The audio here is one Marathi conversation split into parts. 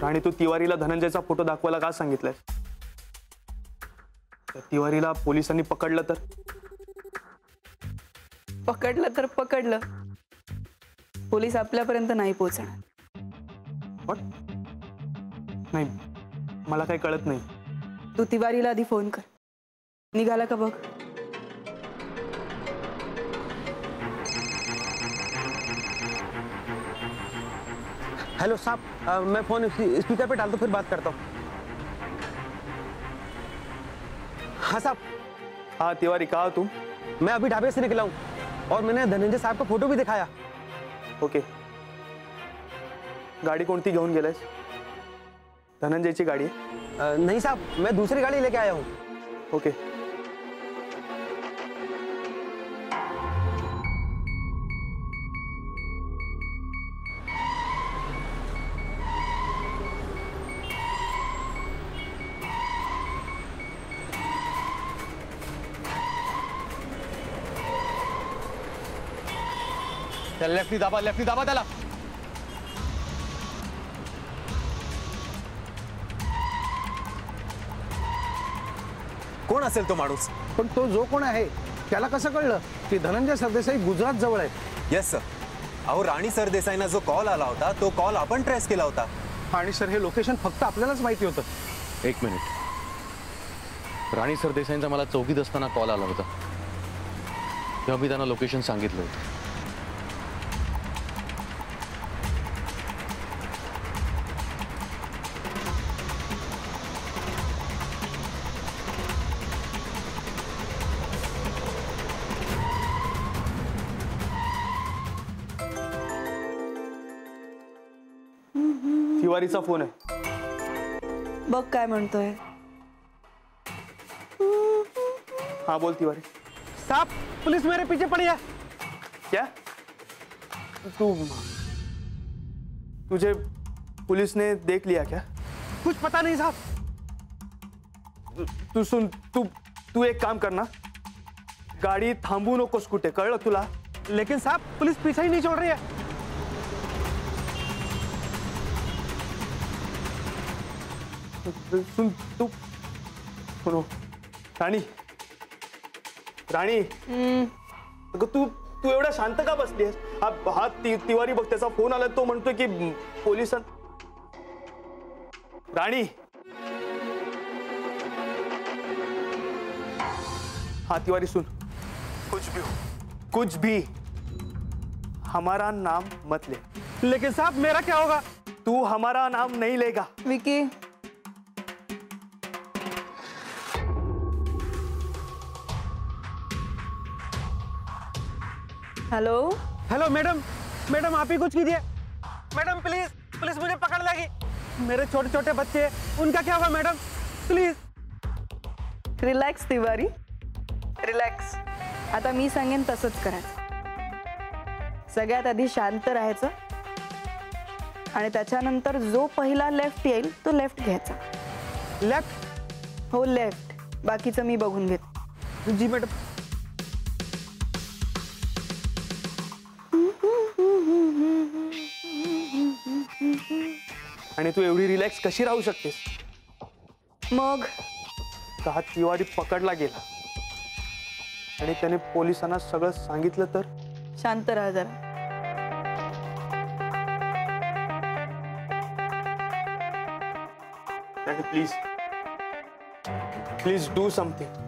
राणी, तू तिवारीला धनंजयचा फोटो दाखवायला का सांगितलंय? तिवारीला पोलिसांनी पकडलं तर? पकडलं, पोलीस आपल्यापर्यंत नाही पोहोचणार. नाही, मला काही कळत नाही. तू तिवारीला आधी फोन कर. निघाला का बघ. हेलो साहब, मैं फोन स्पीकर पे डाल दो, फिर बात करता हूँ. हाँ साहब. हाँ तिवारी, कहा तुम? मैं अभी ढाबे से निकला हूँ और मैंने धनंजय साहब का फोटो भी दिखाया. ओके. गाड़ी कोणती घेऊन गेलायस? धनंजयची गाडी आहे? नहीं साहब, मैं दूसरी गाड़ी लेके आया हूँ. ओके. लेफ्टी दाबा त्याला. कोण असेल तो माणूस? पण तो जो कोण आहे त्याला कसं कळलं की धनंजय सरदेसाई गुजरात जवळ आहे? Yes sir. अहो, राणी सरदेसाईंना जो कॉल आला होता तो कॉल आपण ट्रेस केला होता. आणि सर, हे लोकेशन फक्त आपल्यालाच माहिती होतं. एक मिनिट. राणी सरदेसाईंचा मला चौकीत असताना कॉल आला होता. तेव्हा मी त्यांना लोकेशन सांगितलं होतं. तिवारीचा फोन आहे. बघ काय म्हणतोय. हाँ बोल तिवारी. साहब, पुलिस मेरे पीछे पड़ी है. क्या? तुझे पुलिस ने देख लिया क्या? कुछ पता नहीं साहब. तू सुन, तू एक काम करना, गाडी थांबू नकोस कुठे, कळलं तुला? लेकिन साहब, पुलिस पीछे ही नहीं छोड़ रही है. सुन तू. सुनो राणी, अगं तू एवढा शांत का बसलीस? हा तिवारी बघ, त्याचा फोन आला, तो म्हणतोय की पोलिसां. राणी, हाँ तिवारी सुन, कुछ भी हमारा नाम मत ले. लेकिन साहब, मेरा क्या होगा? तू हमारा नाम नहीं लेगा. Vicky, hello. Hello madam, madam आप ही कुछ कीजिए. मैडम प्लीज, पुलिस मुझे पकड़ लेगी. मेरे छोटे छोटे बच्चे, उनका क्या होगा madam? Please. Relax Tiwari, relax. आता मी सांगेन तसंच करायचं. सगळ्यात आधी शांत राहायचं आणि त्याच्यानंतर जो पहिला लेफ्ट येईल तो लेफ्ट घ्यायचा. लेफ्ट? हो लेफ्ट. बाकीचं मी बघून घेते. जी मैडम. आणि तू एवढी रिलॅक्स कशी राहू शकतेस? मग हा तिवारी पकडला गेला आणि त्याने पोलिसांना सगळं सांगितलं तर? शांत राहा जरा. Please do something.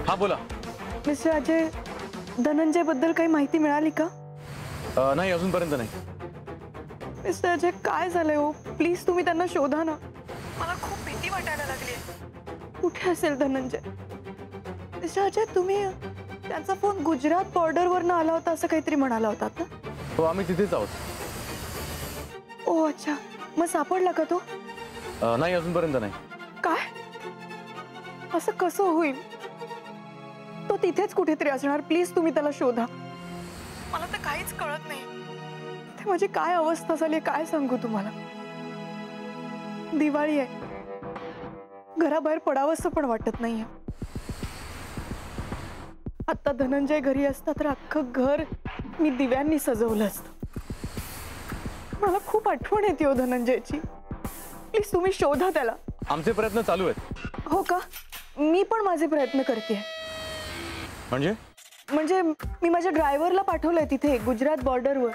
हा बोला. मिस्टर अजय, धनंजय बद्दल काही माहिती मिळाली का? नाही, अजूनपर्यंत नाही. मिस्टर अजय, काय झालंय हो? प्लीज तुम्ही त्यांना शोधा ना. मला खूप भीती वाटायला लागली. कुठे असेल धनंजय? मिस्टर अजय, तुम्ही त्यांचा फोन गुजरात बॉर्डरवरनं आला होता असं काहीतरी म्हणाला होतात ना? हो, आम्ही तिथेच आहोत. ओ अच्छा, मग सापडला का तो? नाही, अजूनपर्यंत नाही. काय? असं कसं होईल? तो तिथेच कुठेतरी असणार. प्लीज तुम्ही त्याला शोधा. मला तर काहीच कळत नाही. ते माझी काय अवस्था झाली काय सांगू तुम्हाला. दिवाळी आहे, घराबाहेर पडावंसं पण वाटत नाहीये. आता धनंजय घरी असता तर अख्खं घर मी दिव्यांनी सजवलं असतं. मला खूप आठवण येते हो धनंजयची. प्लीज तुम्ही शोधा त्याला. आमचे प्रयत्न चालू आहेत. हो का? मी पण माझे प्रयत्न करते. म्हणजे मी माझ्या ड्रायव्हरला पाठवलंय तिथे गुजरात बॉर्डरवर.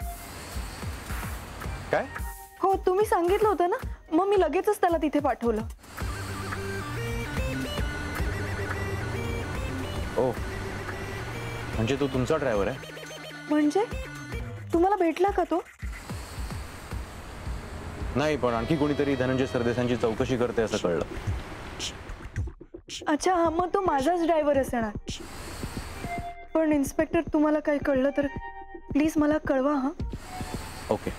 काय? हो, तुम्ही सांगितलं होतं ना, मग मी लगेचच त्याला तिथे पाठवलं. ओ, म्हणजे तो तुमचा ड्रायव्हर आहे? म्हणजे तुम्हाला भेटला का तो? नाही, पण आणखी कोणीतरी धनंजय सरदेसाईंची चौकशी करते असं कळलं. अच्छा, मग तो माझाच ड्रायव्हर असणार. पण इन्स्पेक्टर, तुम्हाला काही कळलं तर प्लीज मला कळवा. हा, ओके.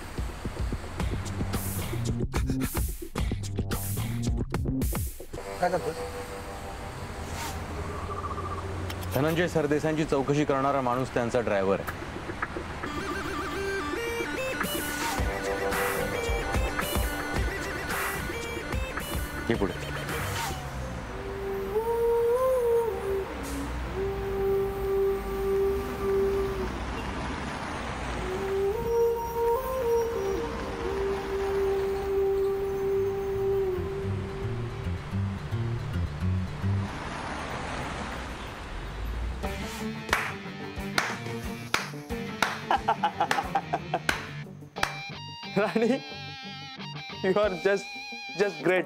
काय करतो? धनंजय सरदेसाईंची चौकशी करणारा माणूस त्यांचा ड्रायव्हर आहे. हे पुढे. राणी, यू आर जस्ट ग्रेट.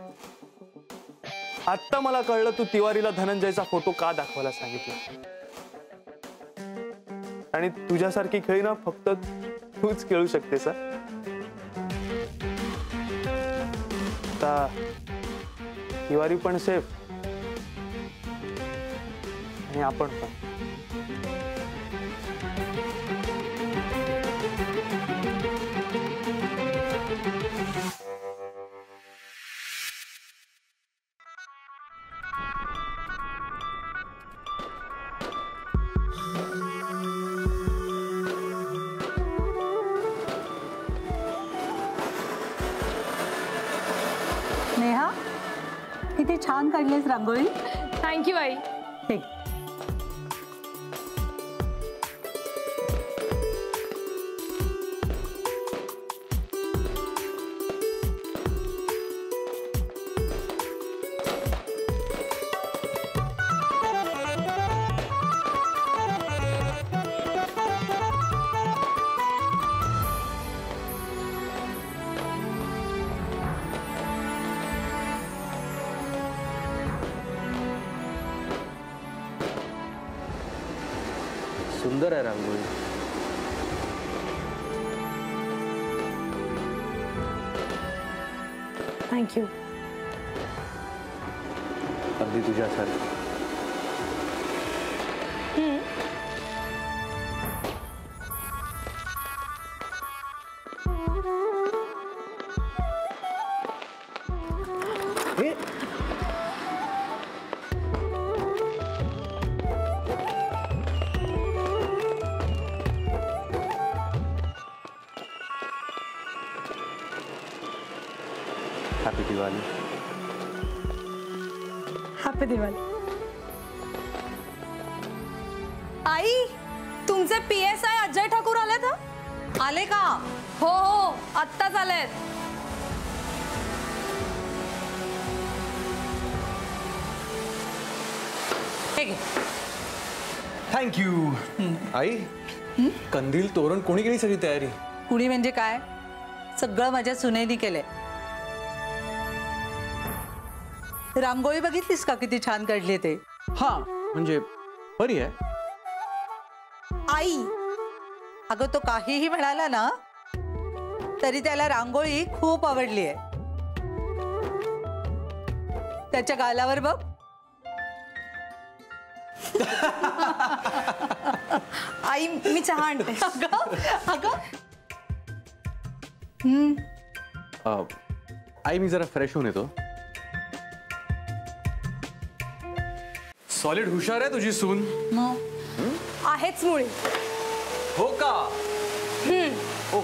आत्ता मला कळलं तू तिवारीला धनंजयचा फोटो का दाखवायला सांगितलं. आणि तुझ्यासारखी खेळी ना फक्त तूच खेळू शकतेस. आता तिवारी पण सेफ आणि आपण पण. नेहा, किती छान काढलीस रांगोळी. थँक्यू आई. हे सुंदर आहे रांगोळी. थँक्यू. अगदी तुझ्यासारखी. हॅपी दिवाळी. हॅपी दिवाळी. आई, तुमचे PSI अजय ठाकूर आलेत. आले का? हो हो, आत्ताच आलेत. थँक्यू. आई, कंदील तोरण कोणी केली सगळी तयारी? कुणी म्हणजे काय, सगळं माझ्या सुनेनी केलंय. रांगोळी बघितलीस का किती छान काढली ते? हा, म्हणजे बरी आहे. आई, अगं तो काहीही म्हणाला ना तरी त्याला रांगोळी खूप आवडली आहे. त्याच्या गालावर बघ. आई, मी चहा आणते. अगं आई, मी जरा फ्रेश होऊन येतो. सॉलिड हुशार आहे तुझी सून. आहेच मुळी. हो का? हो,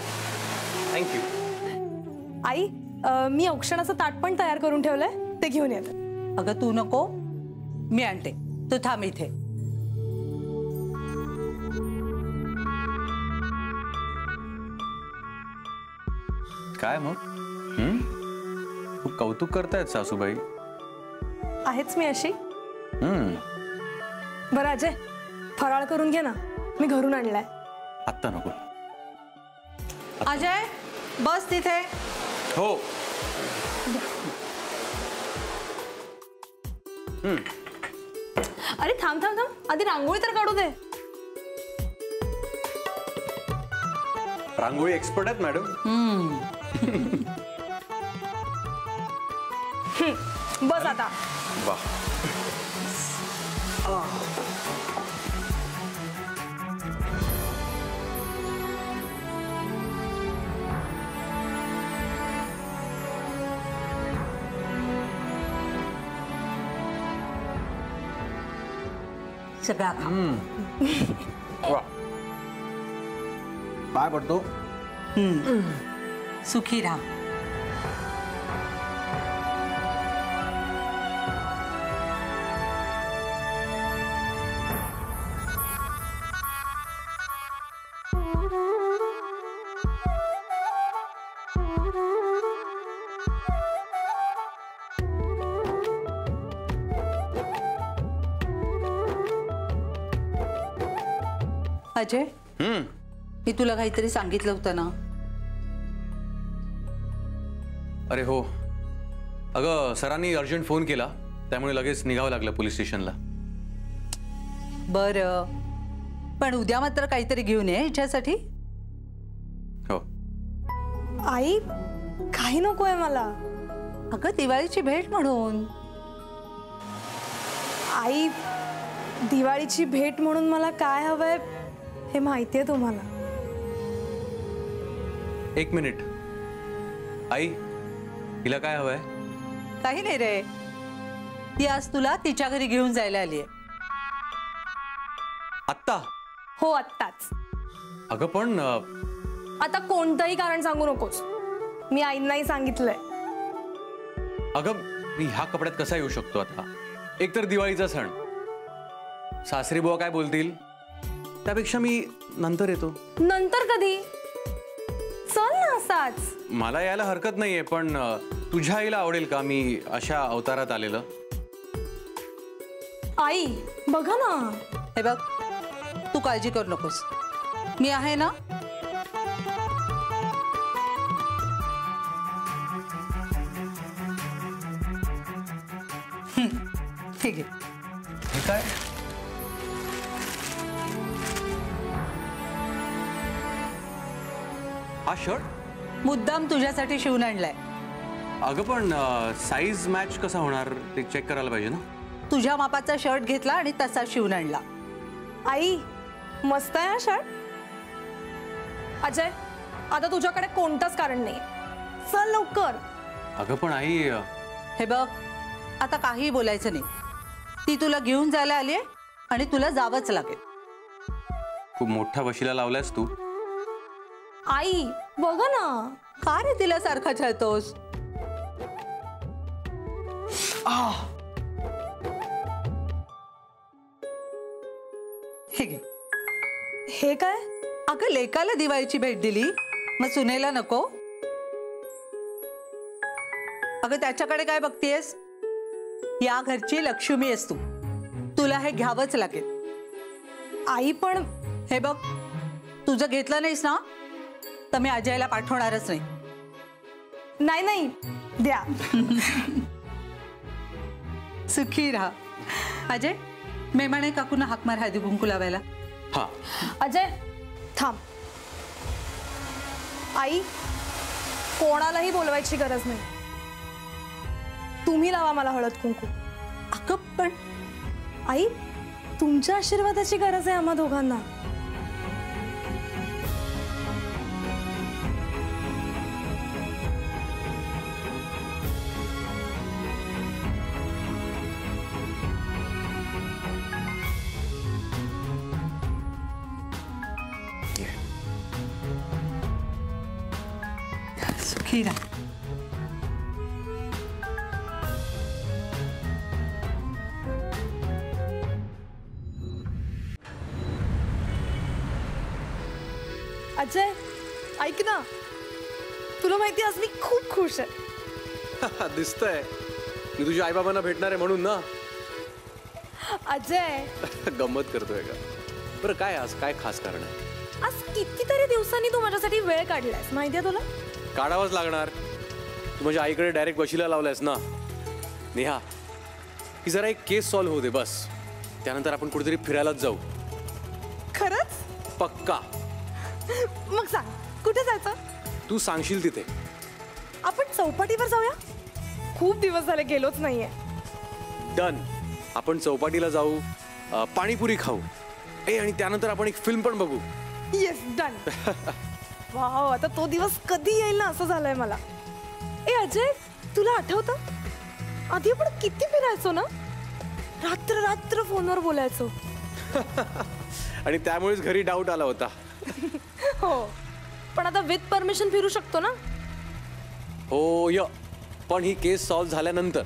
थँक्यू. आई, मी औक्षणाचं ताट पण तयार करून ठेवलंय, ते घेऊन येते. अगं तू नको, मी आणते, तू थांब इथे. काय मग खूप कौतुक करतायत सासूबाई. आहेच मी अशी. हम्म. बरं अजय, फराळ करून घे ना, मी घरून आणलाय. आत्ता नको. अजय बस तिथे. हो. अरे थांब थांब थांब, आधी रांगोळी तर काढू दे. रांगोळी एक्सपर्ट आहेत मॅडम. बस आता. वा. सगळा खा. वा. पाय पडतो. सुखी राहा. अजय, मी तुला काहीतरी सांगितलं होतं ना. अरे हो, अगं सरांनी अर्जंट फोन केला, त्यामुळे लगेच निघावं लागलं पोलीस स्टेशनला. बरं, पण उद्या मात्र काहीतरी घेऊन ये हिच्यासाठी. हो. आई, काही नकोय मला. अगं दिवाळीची भेट म्हणून. आई, दिवाळीची भेट म्हणून मला काय हवंय हे माहितीये तुम्हाला. एक मिनिट. आई, हिला काय हवंय? काही नाही रे, ती आज तुला तिच्या घरी घेऊन जायला आलीये. आत्ता? हो आत्ताच. अगं पण आता कोणतंही कारण सांगू नकोस, मी आईंनाही सांगितलंय. अगं मी ह्या कपड्यात कसा येऊ शकतो आता? एकतर दिवाळीचा सण, सासरी बुवा काय बोलतील, त्यापेक्षा मी नंतर येतो. नंतर कधी? चल ना असाच. मला यायला हरकत नाहीये, पण तुझ्या आईला आवडेल का मी अशा अवतारात आलेलं? आई बघा ना. हे बघ, तू काळजी करू नकोस, मी आहे ना. ठीक आहे. हे काय? हा शर्ट मुद्दाम तुझ्यासाठी शिवून आणलाय. अगं पण साईज मॅच कसा होणार ते चेक करायला पाहिजे ना. तुझ्या मापाचा शर्ट घेतला आणि तसा शिवून आणला. आई मस्त आहे हा शर्ट. अजय, आता तुझ्याकडे कोणतंच कारण नाही, चल लवकर. अगं पण आई. हे बघ, आता काही बोलायचं नाही. ती तुला घेऊन जायला आली आहे आणि तुला जावंच लागेल. खूप मोठा वशिला लावलायस तू. आई बघ ना. का रे तिला सारखा छळतोस? हे घे. हे काय? अगं लेकाला दिवाळीची भेट दिली, मग सुनेला नको? अगं त्याच्याकडे काय बघतेस? या घरची लक्ष्मी आहेस तू, तुला हे घ्यावंच लागेल. आई पण हे बघ, तुझं घेतलं नाहीस ना तर मी अजयला पाठवणारच नाही. नाही नाही द्या. सुखी राहा. अजय, मेमाने काकूंना हाक मार हळदी कुंकू लावायला. हा. अजय थांब. आई, कोणालाही बोलवायची गरज नाही, तुम्ही लावा मला हळद कुंकू. अगं पण आई, तुमच्या आशीर्वादाची गरज आहे आम्हा दोघांना. सुखी राहा. अजय ऐक ना, तुला माहिती आज मी खूप खुश आहे. दिसतंय मी तुझ्या आईबाबांना भेटणार आहे म्हणून ना. अजय गंमत करतोय का? बरं काय आज काय खास कारण आहे? आज कितीतरी दिवसांनी तू माझ्यासाठी वेळ काढलायस माहितीये तुला. काढावंच लागणार. तू माझ्या आईकडे डायरेक्ट वशिला लावलायस ना. नेहा ही जरा एक केस सॉल्व्ह होऊ दे बस, त्यानंतर आपण कुठेतरी फिरायलाच जाऊ. खरंच? पक्का. मग सांग कुठे जायचं? तू सांगशील तिथे. आपण चौपाटीवर जाऊया, खूप दिवस झाले गेलोच नाहीये. डन. आपण चौपाटीला जाऊ, पाणीपुरी खाऊ, आणि त्यानंतर आपण एक फिल्म पण बघू. Yes done. वाव, आता तो दिवस कधी येईल ना असं झालंय मला. अजय तुला आठवतं आधी आपण किती फिरायचो ना, रात्र रात्र फोनवर बोलायचो. आणि त्यामुळेच घरी डाऊट आला होता. हो, पण आता विथ परमिशन फिरू शकतो ना. हो पण ही केस सॉल्व्ह झाल्यानंतर.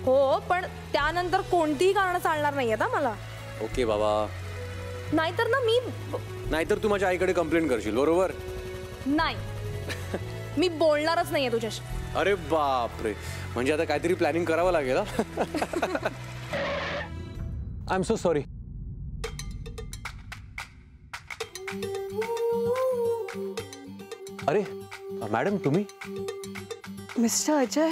हो, पण त्यानंतर कोणतीही कारण चालणार नाही आता मला. ओके बाबा. नाहीतर ना नाहीतर तू माझ्या आईकडे कंप्लेंट करशील, बरोबर? नाही, मी बोलणारच नाहीये तुझ्याशी. अरे बापरे, म्हणजे आता काहीतरी प्लॅनिंग करावं लागेल. I am so sorry. अरे मॅडम तुम्ही? मिस्टर अजय,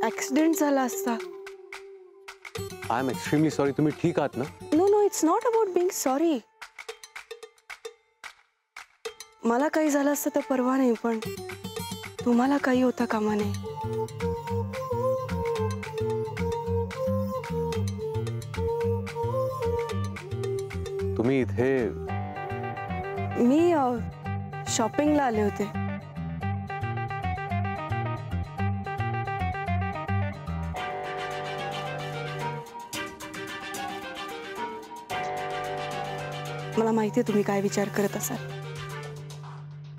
ऍक्सिडेंट झाला असता. I am extremely sorry. तुम्ही ठीक आहात ना? No no, it's not about being sorry. मला काही झालं असतं तर परवा नाही, पण तुम्हाला काही होता कामा नाही. तुम्ही इथे? मी शॉपिंगला आले होते. मला माहिती आहे तुम्ही काय विचार करत असाल.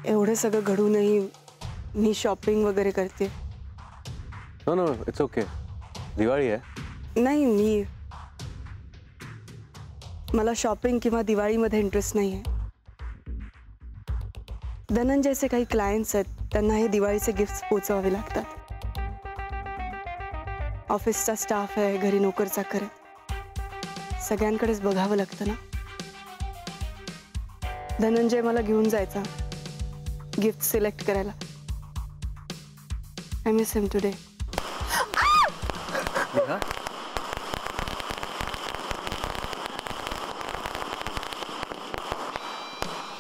एवढं सगळं घडूनही मी शॉपिंग वगैरे करते. No no, it's okay. Diwali आहे. नाही, मला शॉपिंग किंवा दिवाळीमध्ये इंटरेस्ट नाही आहे. धनंजयचे काही क्लायंट्स आहेत, त्यांना हे दिवाळीचे गिफ्ट्स पोचवावे लागतात. ऑफिसचा स्टाफ आहे, घरी नोकर चाकर आहे, सगळ्यांकडेच बघावं लागतं ना. धनंजय मला घेऊन जायचा गिफ्ट सिलेक्ट करायला. I miss him today.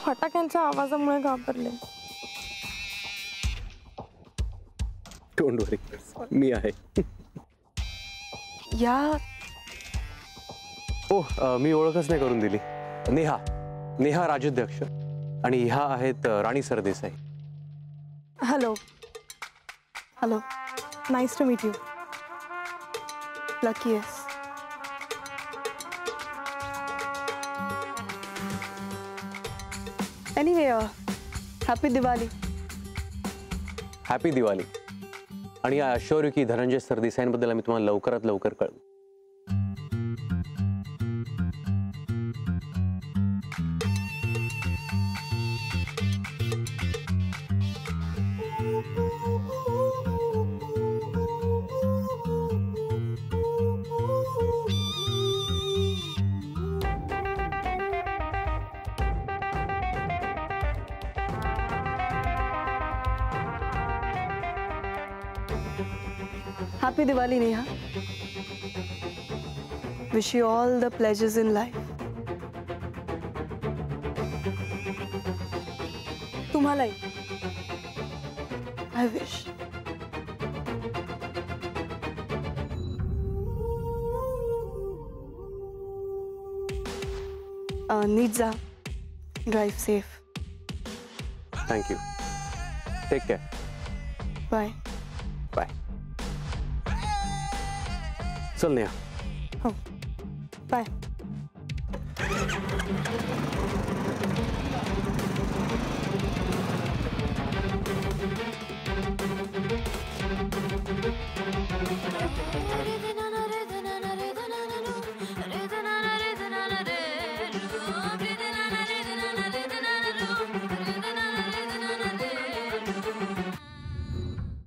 फटाक्यांच्या आवाजामुळे घाबरले. डोंट वरी, मी आहे. या मी ओळखच नाही करून दिली. नेहा राजाध्यक्ष आणि ह्या आहेत Rani Sardesai. Hello hello, nice to meet you. Lucky yes. Anyway, happy Diwali. Happy Diwali. आणि आय अश्युअर यू की धनंजय सरदेसाईंबद्दल आम्ही तुम्हाला लवकरात लवकर कळवू. Happy Diwali, Neha. Wish you all the pleasures in life. तुम्हालाही. I wish. नीट जा. Drive safe. Thank you. Take care. Bye. Bye. चल नेहा. हो. Bye.